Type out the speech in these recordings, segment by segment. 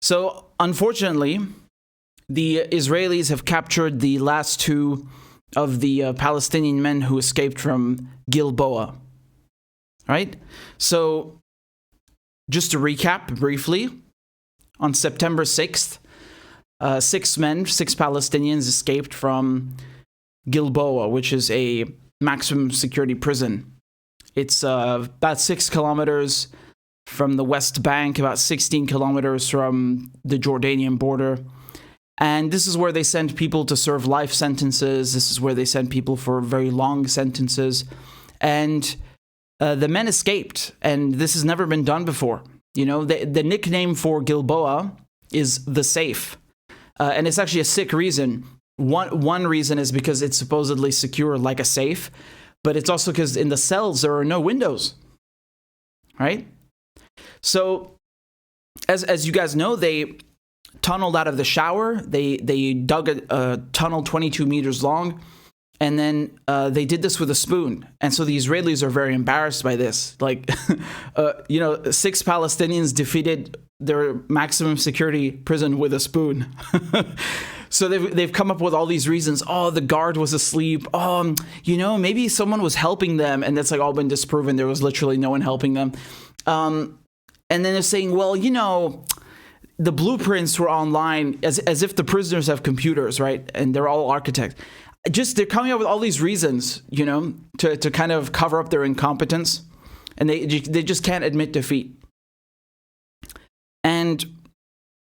So, unfortunately, the Israelis have captured the last two of the Palestinian men who escaped from Gilboa. Right? So, just to recap briefly, on September 6th, six Palestinians escaped from Gilboa, which is a maximum security prison. It's about 6 kilometers from the West Bank, about 16 kilometers from the Jordanian border. And this is where they send people to serve life sentences. This is where they send people for very long sentences. And the men escaped, and this has never been done before. You know, the nickname for Gilboa is the safe. And it's actually a sick reason. One reason is because it's supposedly secure like a safe, but it's also because in the cells there are no windows, right? So, as you guys know, they tunneled out of the shower. They dug a tunnel 22 meters long, and then they did this with a spoon. And so the Israelis are very embarrassed by this. Like, 6 Palestinians defeated their maximum security prison with a spoon. So they've come up with all these reasons. Oh, the guard was asleep. Oh, maybe someone was helping them, and that's like all been disproven. There was literally no one helping them. And then they're saying, well, the blueprints were online, as if the prisoners have computers, right? And they're all architects. They're coming up with all these reasons, to kind of cover up their incompetence, and they just can't admit defeat. And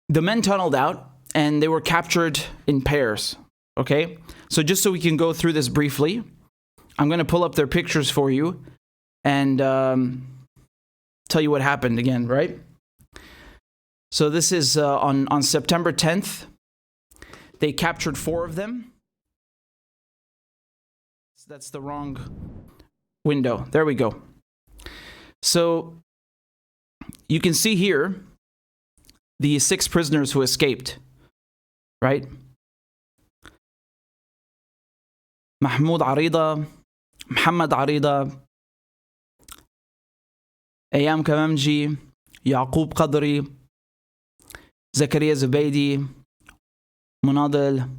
the men tunneled out, and they were captured in pairs, okay? So just so we can go through this briefly, I'm going to pull up their pictures for you and tell you what happened again, right? So this is on September 10th. They captured 4 of them. That's the wrong window. There we go. So you can see here the 6 prisoners who escaped, right? Mahmoud Arida, Muhammad Arida, Ayam Kamamji, Yaqub Qadri, Zakaria Zubaydi, Munadil,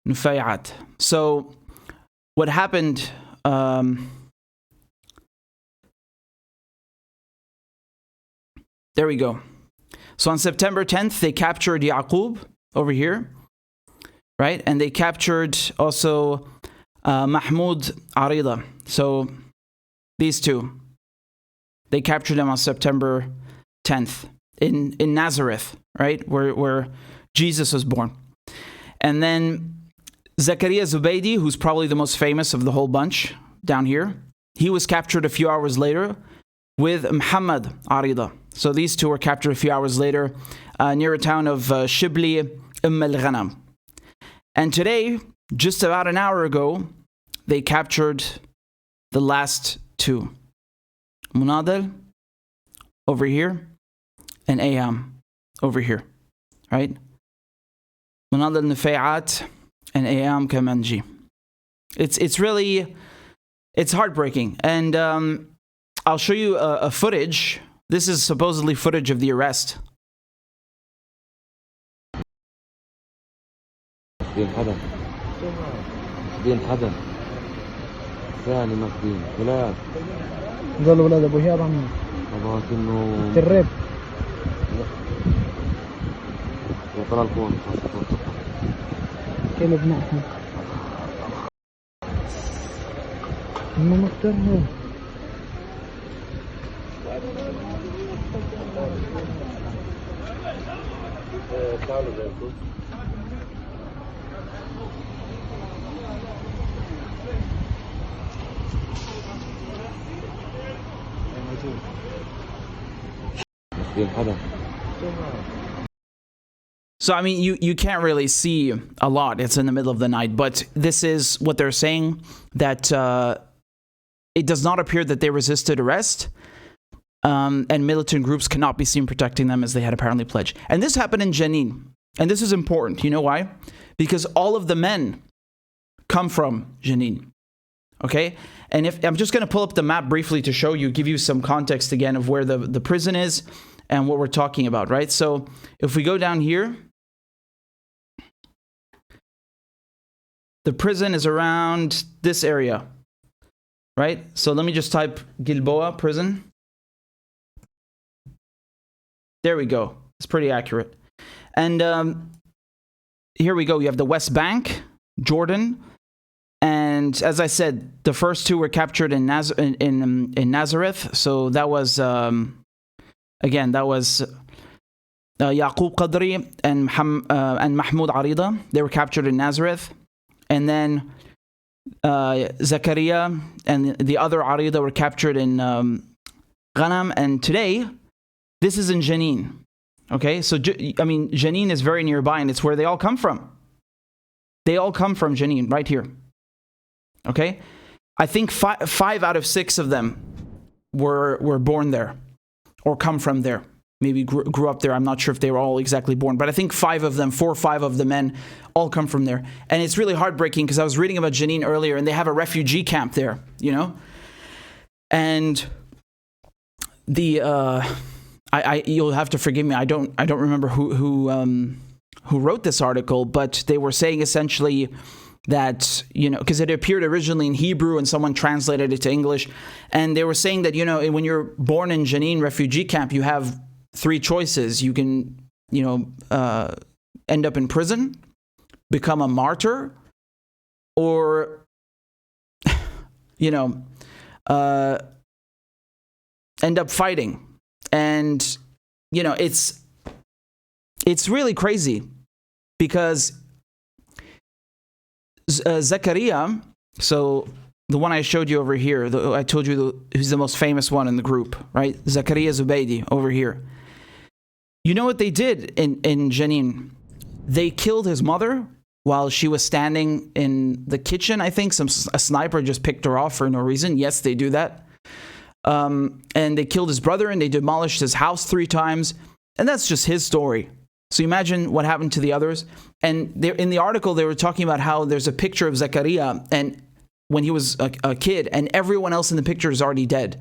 Nufayat. So what happened, there we go. So on September 10th, they captured Yaqub over here, right? And they captured also Mahmoud Arida. So these two, they captured them on September 10th in Nazareth, right? Where Jesus was born. And then Zakaria Zubaydi, who's probably the most famous of the whole bunch down here, he was captured a few hours later with Muhammad Arida. So these two were captured a few hours later near a town of Shibli al-Ghanam. And today, just about an hour ago, they captured the last 2. Munadil over here and Ayam over here, right? Munadil Nufayat and Ayam Kamanji. It's heartbreaking. And I'll show you a footage. This is supposedly footage of the arrest. قالوا ولاد ابو هياب عم ترب وطلع الكون كيف بنحكي انه مقترهم So, I mean, you can't really see a lot. It's in the middle of the night. But this is what they're saying, that it does not appear that they resisted arrest. And militant groups cannot be seen protecting them as they had apparently pledged. And this happened in Jenin. And this is important. You know why? Because all of the men come from Jenin. Okay? And if I'm just going to pull up the map briefly to show you, give you some context again of where the prison is and what we're talking about, right? So if we go down here, the prison is around this area, right? So let me just type Gilboa prison. There we go. It's pretty accurate. And here we go. You have the West Bank, Jordan. And as I said, the first two were captured in Nazareth. So that was, again, that was Yaqub Qadri and Mahmoud Arida. They were captured in Nazareth. And then Zakaria and the other Arida were captured in Ghanam. And today, this is in Jenin. Okay, so I mean, Jenin is very nearby, and it's where they all come from. They all come from Jenin, right here. Okay, I think five out of 6 of them were born there, or come from there. Maybe grew up there. I'm not sure if they were all exactly born, but I think 4 or 5 of the men all come from there. And it's really heartbreaking because I was reading about Jenin earlier, and they have a refugee camp there, you know. And the you'll have to forgive me. I don't remember who wrote this article, but they were saying essentially that, you know, because it appeared originally in Hebrew and someone translated it to English, and they were saying that, you know, when you're born in Jenin refugee camp, you have 3 choices. You can, you know, end up in prison, become a martyr, or, you know, end up fighting. And, you know, it's really crazy because Zakaria, so the one I showed you over here, I told you he's the most famous one in the group, right? Zakaria Zubaydi over here. You know what they did in Jenin? They killed his mother while she was standing in the kitchen. I think a sniper just picked her off for no reason. Yes, they do that. And they killed his brother, and they demolished his house 3 times. And that's just his story. So imagine what happened to the others. And in the article, they were talking about how there's a picture of Zakaria and when he was a kid, and everyone else in the picture is already dead.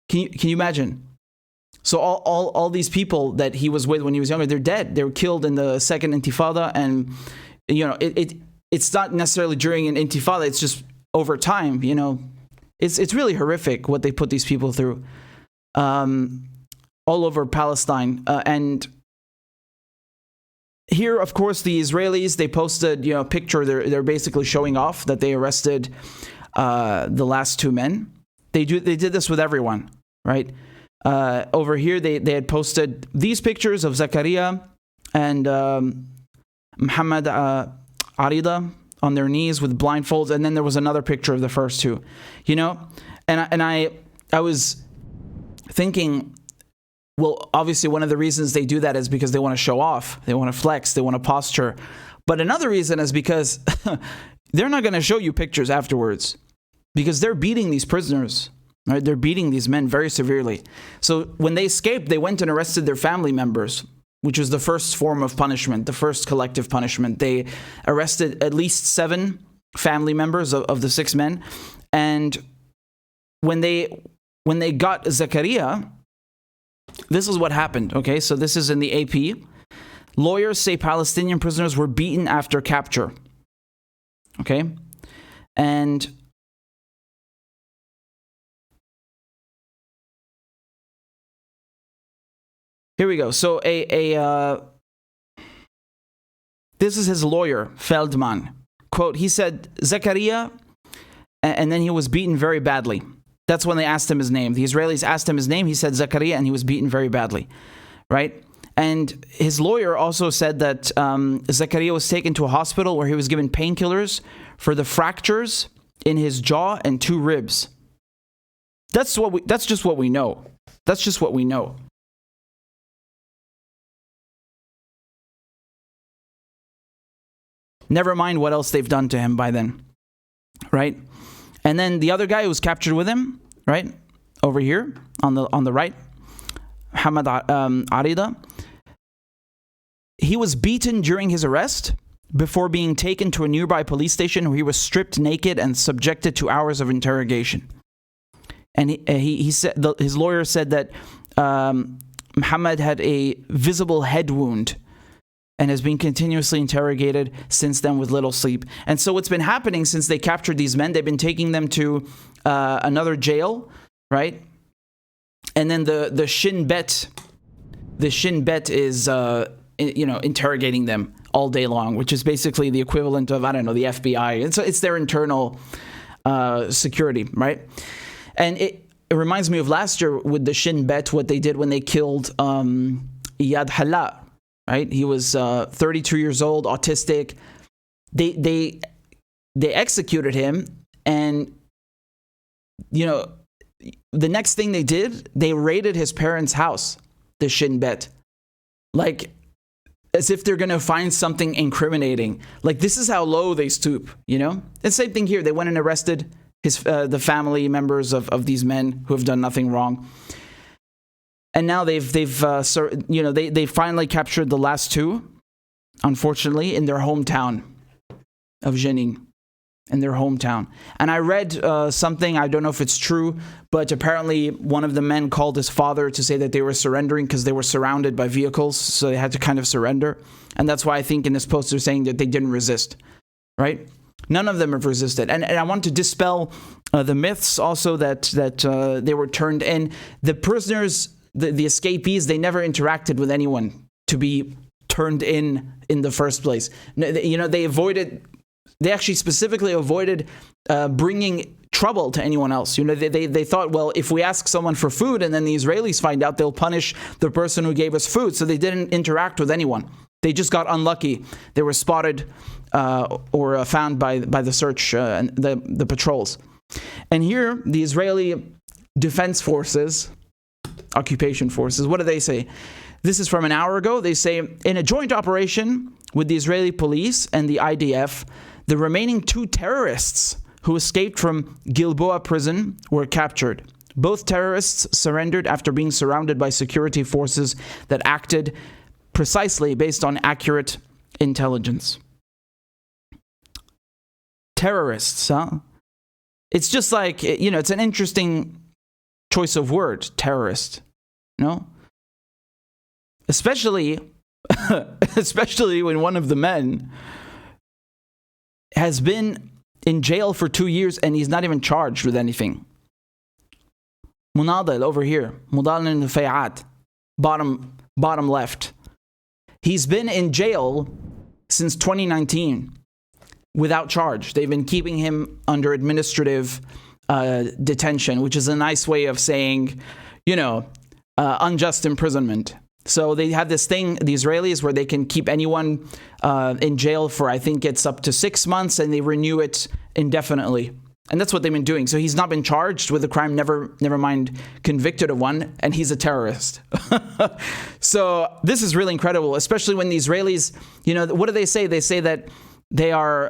Can you imagine? So all these people that he was with when he was younger, they're dead. They were killed in the second Intifada. And, you know, it's not necessarily during an Intifada. It's just over time, you know. It's really horrific what they put these people through all over Palestine. And here, of course, the Israelis, they posted, you know, a picture. They're basically showing off that they arrested the last 2 men. They did this with everyone, right? Over here, they had posted these pictures of Zakaria and Muhammad Arida on their knees with blindfolds, and then there was another picture of the first 2, you know. And I was thinking, well, obviously one of the reasons they do that is because they want to show off, they want to flex, they want to posture. But another reason is because they're not going to show you pictures afterwards, because they're beating these prisoners, right? They're beating these men very severely. So when they escaped, they went and arrested their family members, which was the first form of punishment, the first collective punishment. They arrested at least 7 family members of the 6 men. And when they got Zakaria, this is what happened, okay? So this is in the AP. Lawyers say Palestinian prisoners were beaten after capture, okay? And here we go. So this is his lawyer, Feldman. Quote, he said, Zakaria, and then he was beaten very badly. That's when they asked him his name. The Israelis asked him his name. He said Zakaria, and he was beaten very badly, right? And his lawyer also said that Zakaria was taken to a hospital where he was given painkillers for the fractures in his jaw and 2 ribs. That's just what we know. That's just what we know. Never mind what else they've done to him by then, right? And then the other guy who was captured with him, right, over here on the right, Muhammad Arida, he was beaten during his arrest before being taken to a nearby police station where he was stripped naked and subjected to hours of interrogation. And he said, his lawyer said that Muhammad had a visible head wound and has been continuously interrogated since then with little sleep. And so what's been happening since they captured these men, they've been taking them to another jail, right? And then the Shin Bet is interrogating them all day long, which is basically the equivalent of, I don't know, the FBI. It's their internal security, right? And it reminds me of last year with the Shin Bet, what they did when they killed Iyad Hala, right? He was 32 years old, autistic. They executed him, and the next thing they did, they raided his parents' house, the Shin Bet, like as if they're gonna find something incriminating. Like, this is how low they stoop, And same thing here. They went and arrested the family members of these men who have done nothing wrong. And now they finally captured the last two, unfortunately, in their hometown of Jenin, in their hometown. And I read something, I don't know if it's true, but apparently one of the men called his father to say that they were surrendering because they were surrounded by vehicles, so they had to kind of surrender. And that's why I think in this post they're saying that they didn't resist, right? None of them have resisted. And I want to dispel the myths also that they were turned in. The prisoners, the escapees, they never interacted with anyone to be turned in the first place. They actually specifically avoided bringing trouble to anyone else. They thought, well, if we ask someone for food and then the Israelis find out, they'll punish the person who gave us food. So they didn't interact with anyone. They just got unlucky. They were spotted or found by the search and the patrols. And here, the Israeli Defense Forces, occupation forces, what do they say? This is from an hour ago. They say, in a joint operation with the Israeli police and the IDF, the remaining two terrorists who escaped from Gilboa prison were captured. Both terrorists surrendered after being surrounded by security forces that acted precisely based on accurate intelligence. Terrorists, huh? It's just like, it's an interesting choice of word, terrorist, no? Especially when one of the men has been in jail for 2 years and he's not even charged with anything. Munadil over here, Mudal al-Fayat, bottom left. He's been in jail since 2019 without charge. They've been keeping him under administrative detention, which is a nice way of saying, unjust imprisonment. So they have this thing, the Israelis, where they can keep anyone in jail for, I think it's up to 6 months, and they renew it indefinitely. And that's what they've been doing. So he's not been charged with a crime, never mind convicted of one, and he's a terrorist. So this is really incredible, especially when the Israelis, what do they say? They say that they are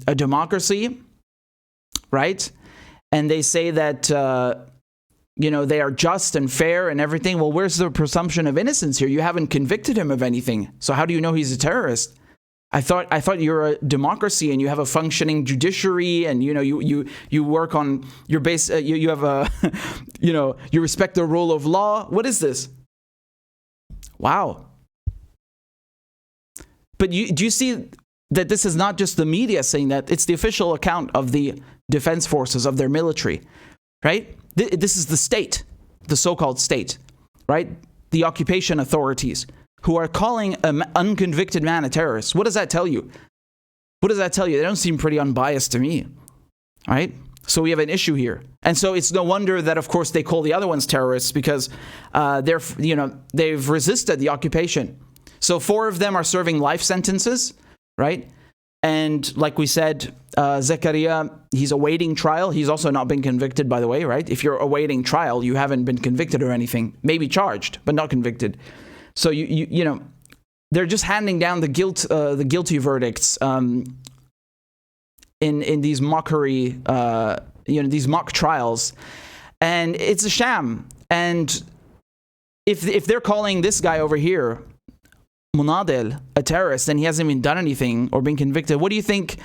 a democracy, right? And they say that, they are just and fair and everything. Well, where's the presumption of innocence here? You haven't convicted him of anything. So how do you know he's a terrorist? I thought you're a democracy and you have a functioning judiciary, and you work on your base. You have a you respect the rule of law. What is this? Wow. But do you see that this is not just the media saying that? It's the official account of the defense forces, of their military, right? This is the state, the so-called state, right? The occupation authorities, who are calling an unconvicted man a terrorist. What does that tell you? What does that tell you? They don't seem pretty unbiased to me, right? So we have an issue here. And so it's no wonder that, of course, they call the other ones terrorists, because they've resisted the occupation. So 4 of them are serving life sentences, right? And like we said, Zakaria, he's awaiting trial. He's also not been convicted, by the way, right? If you're awaiting trial, you haven't been convicted or anything. Maybe charged, but not convicted. So they're just handing down the guilty verdicts in these mockery, these mock trials, and it's a sham. And if they're calling this guy over here, Munadil, a terrorist, and he hasn't even done anything or been convicted, what do you think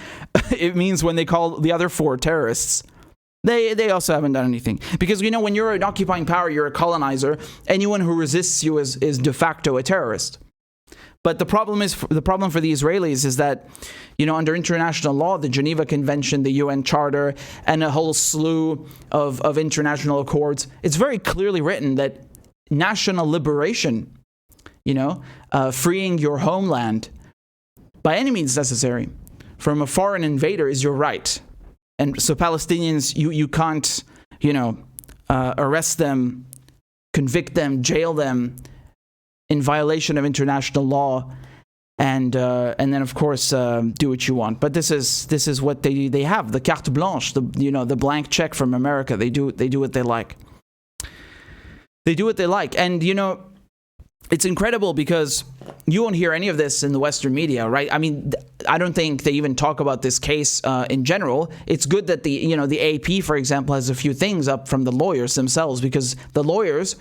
it means when they call the other 4 terrorists? They also haven't done anything. Because, when you're an occupying power, you're a colonizer. Anyone who resists you is de facto a terrorist. But the problem for the Israelis is that, under international law, the Geneva Convention, the UN Charter, and a whole slew of international accords, it's very clearly written that national liberation, freeing your homeland by any means necessary from a foreign invader is your right. And so Palestinians, you can't, arrest them, convict them, jail them in violation of international law, and then of course do what you want. But this is what they have, the carte blanche, the blank check from America. They do what they like. They do what they like, and it's incredible because you won't hear any of this in the Western media, right? I mean, I don't think they even talk about this case in general. It's good that the AP, for example, has a few things up from the lawyers themselves, because the lawyers,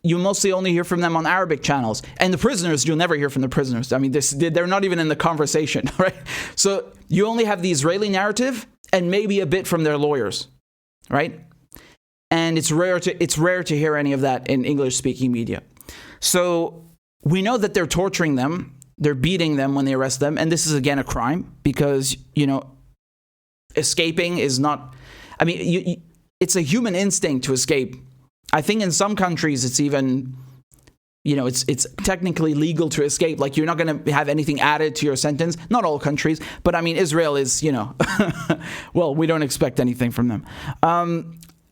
you mostly only hear from them on Arabic channels. And the prisoners, you'll never hear from the prisoners. I mean, they're not even in the conversation, right? So you only have the Israeli narrative and maybe a bit from their lawyers, right? And it's rare to hear any of that in English-speaking media. So we know that they're torturing them, they're beating them when they arrest them, and this is again a crime because, escaping is not, I mean, it's a human instinct to escape. I think in some countries it's even, it's technically legal to escape. Like, you're not going to have anything added to your sentence. Not all countries, but I mean, Israel is, well, we don't expect anything from them.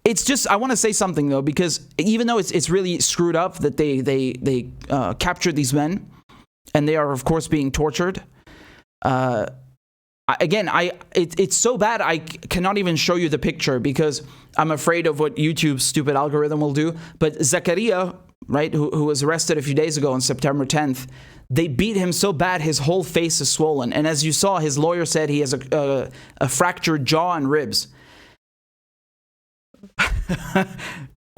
It's just, I want to say something though, because even though it's really screwed up that they captured these men, and they are of course being tortured. It's so bad I cannot even show you the picture because I'm afraid of what YouTube's stupid algorithm will do. But Zakaria, right, who was arrested a few days ago on September 10th, they beat him so bad his whole face is swollen, and as you saw, his lawyer said he has a fractured jaw and ribs.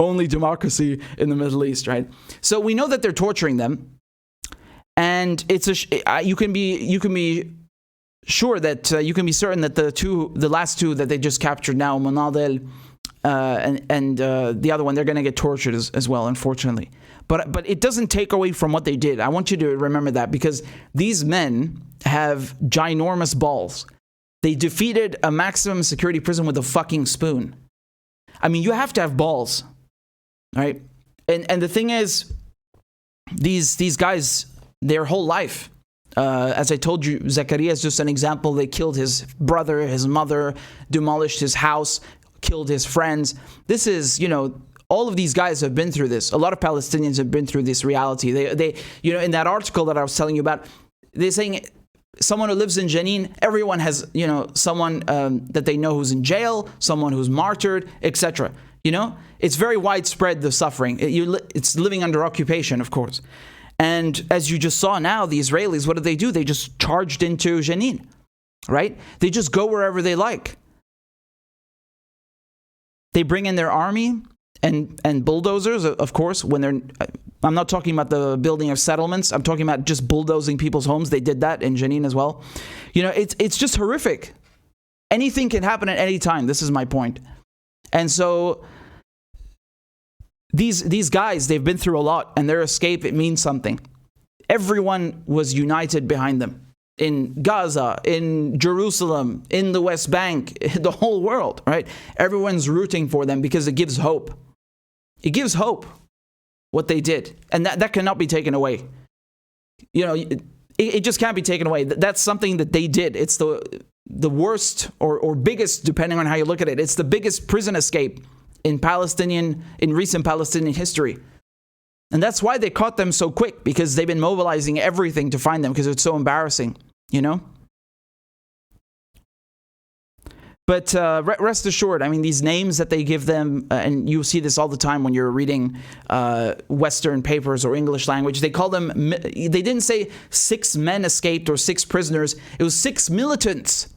Only democracy in the Middle East, right? So we know that they're torturing them, and you can be sure that you can be certain that the last two that they just captured now, Monadel and the other one, they're going to get tortured as well, unfortunately. But it doesn't take away from what they did. I want you to remember that, because these men have ginormous balls. They defeated a maximum security prison with a fucking spoon. I mean, you have to have balls, right? And the thing is, these guys, their whole life, as I told you, Zakaria is just an example. They killed his brother, his mother, demolished his house, killed his friends. This is, all of these guys have been through this. A lot of Palestinians have been through this reality. They in that article that I was telling you about, they're saying someone who lives in Jenin, everyone has, someone that they know who's in jail, someone who's martyred, etc. It's very widespread, the suffering. It's living under occupation, of course. And as you just saw now, the Israelis, what do? They just charged into Jenin, right? They just go wherever they like. They bring in their army and bulldozers, of course, when they're... I'm not talking about the building of settlements. I'm talking about just bulldozing people's homes. They did that in Jenin as well. It's just horrific. Anything can happen at any time. This is my point. And so these guys, they've been through a lot, and their escape, it means something. Everyone was united behind them. In Gaza, in Jerusalem, in the West Bank, the whole world, right? Everyone's rooting for them because it gives hope. It gives hope, what they did. And that cannot be taken away. It just can't be taken away. That's something that they did. It's the worst or biggest, depending on how you look at it. It's the biggest prison escape in recent Palestinian history. And that's why they caught them so quick, because they've been mobilizing everything to find them, because it's so embarrassing, But rest assured, I mean, these names that they give them, and you see this all the time when you're reading Western papers or English language, they call them, they didn't say 6 men escaped or 6 prisoners, it was 6 militants,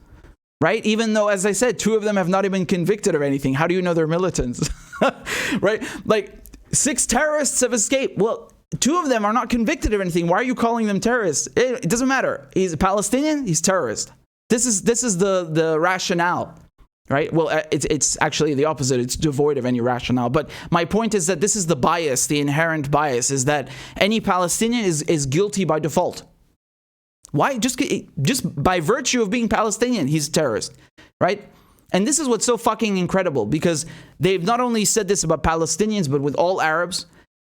right? Even though, as I said, 2 of them have not even been convicted of anything. How do you know they're militants, right? Like, 6 terrorists have escaped. Well, 2 of them are not convicted of anything. Why are you calling them terrorists? It doesn't matter. He's a Palestinian, he's terrorist. This is the rationale, right? Well, it's actually the opposite. It's devoid of any rationale. But my point is that this is the bias, the inherent bias, is that any Palestinian is guilty by default. Why? Just by virtue of being Palestinian, he's a terrorist, right? And this is what's so fucking incredible, because they've not only said this about Palestinians, but with all Arabs.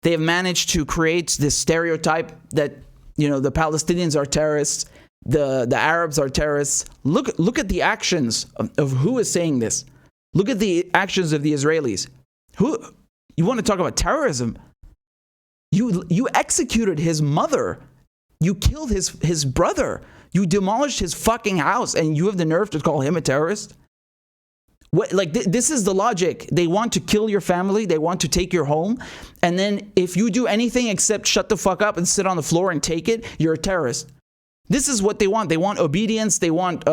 They have managed to create this stereotype that, you know, the Palestinians are terrorists, the Arabs are terrorists. Look at the actions of who is saying this. Look at the actions of the Israelis. Who, you want to talk about terrorism? You executed his mother. You killed his brother. You demolished his fucking house, and you have the nerve to call him a terrorist? What, like, this is the logic. They want to kill your family. They want to take your home. And then if you do anything except shut the fuck up and sit on the floor and take it, you're a terrorist. This is what they want. They want obedience. They want,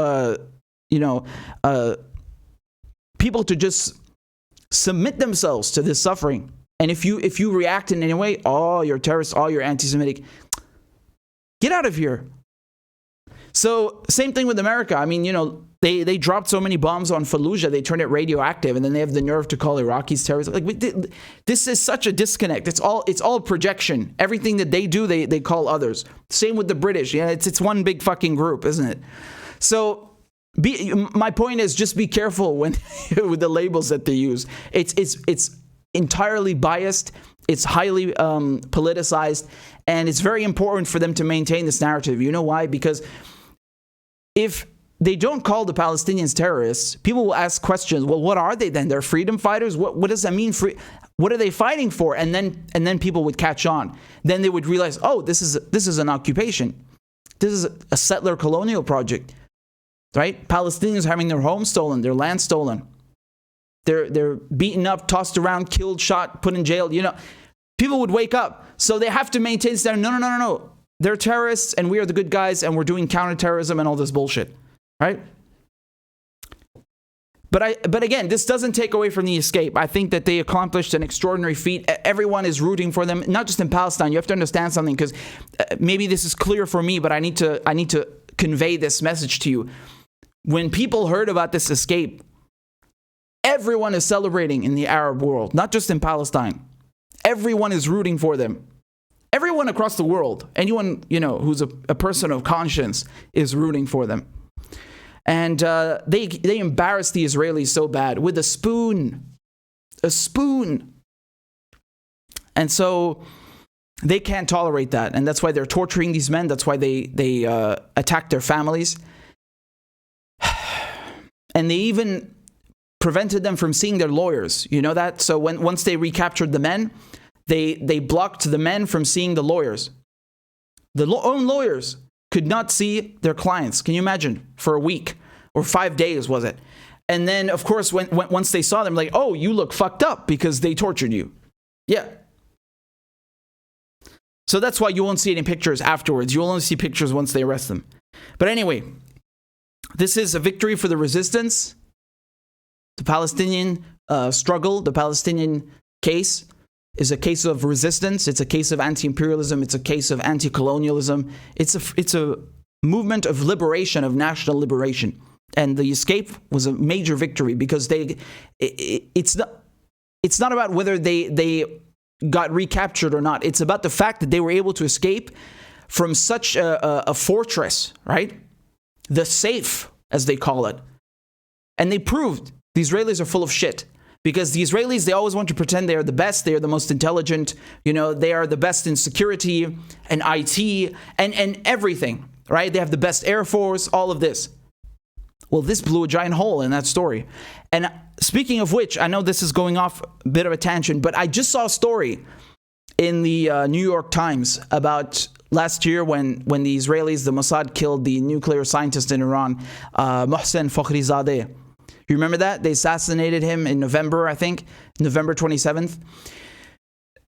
people to just submit themselves to this suffering. And if you react in any way, oh, you're a terrorist, oh, you're anti-Semitic. Get out of here. So same thing with America. I mean, you know, they dropped so many bombs on Fallujah, they turned it radioactive, and then they have the nerve to call Iraqis terrorists. Like, this is such a disconnect. It's all projection. Everything that they do, they call others. Same with the British. Yeah, it's one big fucking group, isn't it? So my point is, just be careful when with the labels that they use. It's entirely biased. It's highly politicized, and it's very important for them to maintain this narrative. You know why? Because if they don't call the Palestinians terrorists, people will ask questions. Well, what are they then? They're freedom fighters? What does that mean? What are they fighting for? And then people would catch on. Then they would realize, oh, this is an occupation. This is a settler colonial project, right? Palestinians having their homes stolen, their land stolen. They're beaten up, tossed around, killed, shot, put in jail. You know, people would wake up. So they have to maintain this. No. They're terrorists, and we are the good guys, and we're doing counterterrorism and all this bullshit, right? But again, this doesn't take away from the escape. I think that they accomplished an extraordinary feat. Everyone is rooting for them, not just in Palestine. You have to understand something, because maybe this is clear for me, but I need to convey this message to you. When people heard about this escape, everyone is celebrating in the Arab world, not just in Palestine. Everyone is rooting for them. Everyone across the world, anyone, you know, who's a person of conscience is rooting for them. And they embarrassed the Israelis so bad with a spoon. And so they can't tolerate that. And that's why they're torturing these men. That's why they attack their families. And they even prevented them from seeing their lawyers. You know that? So once they recaptured the men, they blocked the men from seeing the lawyers. The own lawyers could not see their clients. Can you imagine? For a week or 5 days, was it? And then, of course, once they saw them, like, oh, you look fucked up because they tortured you. Yeah. So that's why you won't see any pictures afterwards. You'll only see pictures once they arrest them. But anyway, this is a victory for the resistance. The Palestinian struggle, the Palestinian case is a case of resistance. It's a case of anti-imperialism. It's a case of anti-colonialism. It's a movement of liberation, of national liberation. And the escape was a major victory, because it's not about whether they got recaptured or not. It's about the fact that they were able to escape from such a fortress, right? The safe, as they call it. And they proved the Israelis are full of shit. Because the Israelis, they always want to pretend they are the best, they are the most intelligent, you know, they are the best in security and IT and everything, right? They have the best Air Force, all of this. Well, this blew a giant hole in that story. And speaking of which, I know this is going off a bit of a tangent, but I just saw a story in the New York Times about last year when the Israelis, the Mossad, killed the nuclear scientist in Iran, Mohsen Fakhrizadeh. You remember that? They assassinated him in November, I think, November 27th.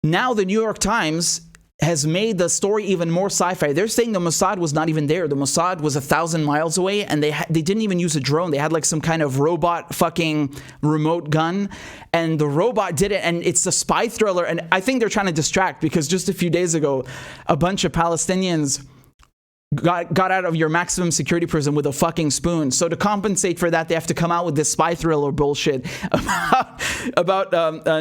Now the New York Times has made the story even more sci-fi. They're saying the Mossad was not even there. The Mossad was 1,000 miles away, and they didn't even use a drone. They had like some kind of robot fucking remote gun, and the robot did it, and it's a spy thriller, and I think they're trying to distract, because just a few days ago, a bunch of Palestinians got out of your maximum security prison with a fucking spoon. So to compensate for that, they have to come out with this spy thriller bullshit about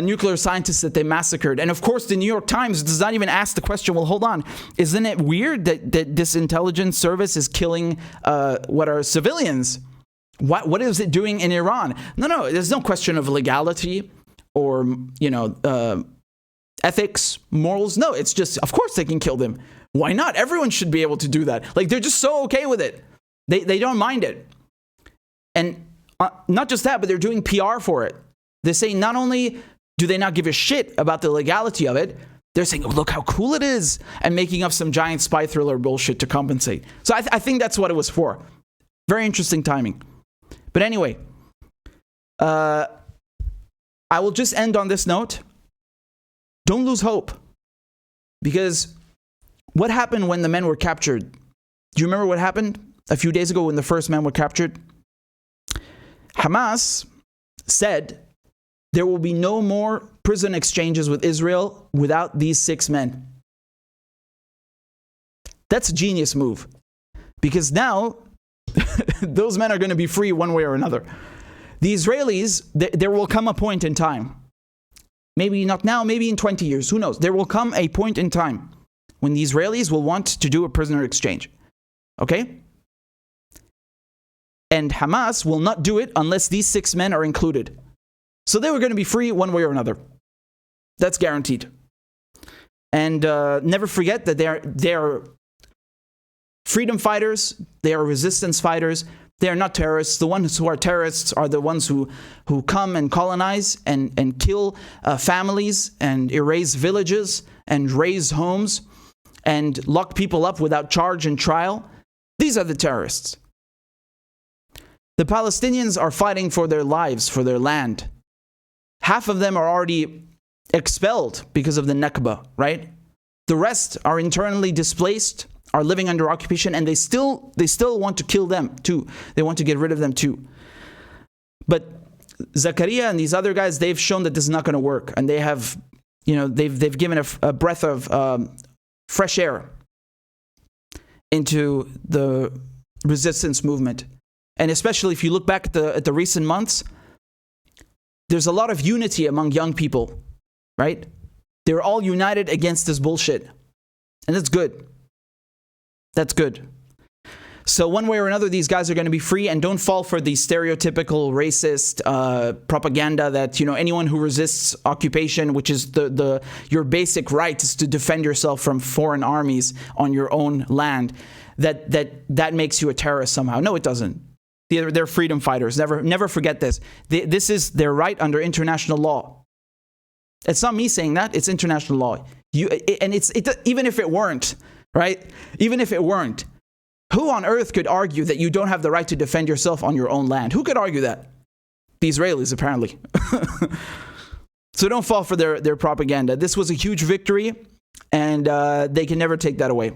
nuclear scientists that they massacred. And of course, the New York Times does not even ask the question, well, hold on, isn't it weird that this intelligence service is killing what are civilians? What is it doing in Iran? No, there's no question of legality or, ethics, morals. No, it's just, of course they can kill them. Why not? Everyone should be able to do that. Like, they're just so okay with it. They don't mind it. And not just that, but they're doing PR for it. They're saying not only do they not give a shit about the legality of it, they're saying, oh, look how cool it is, and making up some giant spy thriller bullshit to compensate. So I think that's what it was for. Very interesting timing. But anyway, I will just end on this note. Don't lose hope. Because what happened when the men were captured? Do you remember what happened a few days ago when the first men were captured? Hamas said there will be no more prison exchanges with Israel without these 6 men. That's a genius move. Because now, those men are going to be free one way or another. The Israelis, there will come a point in time. Maybe not now, maybe in 20 years. Who knows? There will come a point in time when the Israelis will want to do a prisoner exchange. Okay? And Hamas will not do it unless these 6 men are included. So they were going to be free one way or another. That's guaranteed. And never forget that they are freedom fighters. They are resistance fighters. They are not terrorists. The ones who are terrorists are the ones who come and colonize and kill families and erase villages and raze homes and lock people up without charge and trial. These are the terrorists. The Palestinians are fighting for their lives, for their land. Half of them are already expelled because of the Nakba, right? The rest are internally displaced, are living under occupation, and they still want to kill them too. They want to get rid of them too. But Zakaria and these other guys, they've shown that this is not going to work, and they have, they've given a breath of fresh air into the resistance movement. And especially if you look back at the recent months, there's a lot of unity among young people, right? They're all united against this bullshit. And that's good. That's good. So one way or another, these guys are going to be free, and don't fall for the stereotypical racist propaganda that, anyone who resists occupation, which is your basic right is to defend yourself from foreign armies on your own land, that makes you a terrorist somehow. No, it doesn't. They're freedom fighters. Never forget this. This is their right under international law. It's not me saying that. It's international law. Even if it weren't, right? Even if it weren't, who on earth could argue that you don't have the right to defend yourself on your own land? Who could argue that? The Israelis, apparently. So don't fall for their propaganda. This was a huge victory, and they can never take that away.